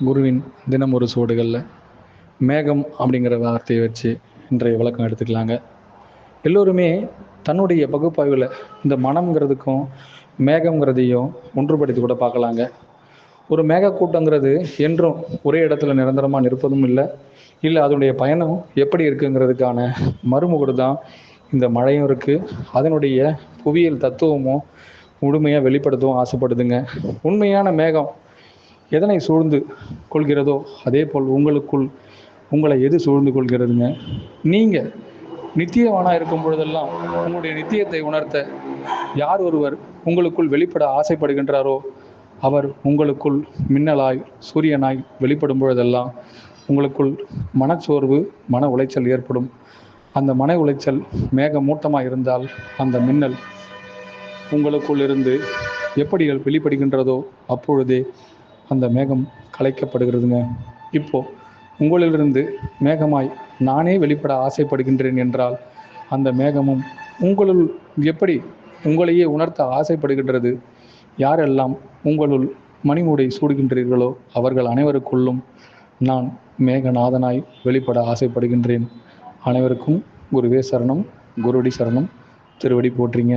குருவின் தினம் ஒரு சுவடுகளில் மேகம் அப்படிங்கிற வார்த்தையை வச்சு இன்றைய விளக்கம் எடுத்துக்கலாங்க. எல்லோருமே தன்னுடைய பகுப்பாய்வில் இந்த மனம்ங்கிறதுக்கும் மேகம்ங்கிறதையும் ஒன்றுபடுத்தி கூட பார்க்கலாங்க. ஒரு மேகக்கூட்டங்கிறது என்றும் ஒரே இடத்துல நிரந்தரமாக நிற்பதும் இல்லை அதனுடைய பயணம் எப்படி இருக்குங்கிறதுக்கான மறுமுகடு தான் இந்த மழையும் இருக்குது. அதனுடைய புவியியல் தத்துவமும் முழுமையாக வெளிப்படுத்தவும் ஆசைப்படுதுங்க. உண்மையான மேகம் எதனை சூழ்ந்து கொள்கிறதோ அதே போல் உங்களை எது சூழ்ந்து கொள்கிறதுங்க. நீங்கள் நித்தியவானாக இருக்கும் பொழுதெல்லாம் உங்களுடைய நித்தியத்தை உணர்த்த யார் ஒருவர் உங்களுக்குள் வெளிப்பட ஆசைப்படுகின்றாரோ அவர் உங்களுக்குள் மின்னலாய் சூரியனாய் வெளிப்படும் பொழுதெல்லாம் உங்களுக்குள் மனச்சோர்வு மன உளைச்சல் ஏற்படும். அந்த மன உளைச்சல் மேக மூட்டமாக இருந்தால் அந்த மின்னல் உங்களுக்குள் இருந்து எப்படி வெளிப்படுகின்றதோ அப்பொழுதே அந்த மேகம் கலைக்கப்படுகிறதுங்க. இப்போ உங்களிலிருந்து மேகமாய் நானே வெளிப்பட ஆசைப்படுகின்றேன் என்றால் அந்த மேகமும் உங்களுள் எப்படி உங்களையே உணர்த்த ஆசைப்படுகின்றது. யாரெல்லாம் உங்களுள் மணிமூடை சூடுகின்றீர்களோ அவர்கள் அனைவருக்குள்ளும் நான் மேகநாதனாய் வெளிப்பட ஆசைப்படுகின்றேன். அனைவருக்கும் குருவே சரணம், குருவடி சரணம், திருவடி போற்றிங்க.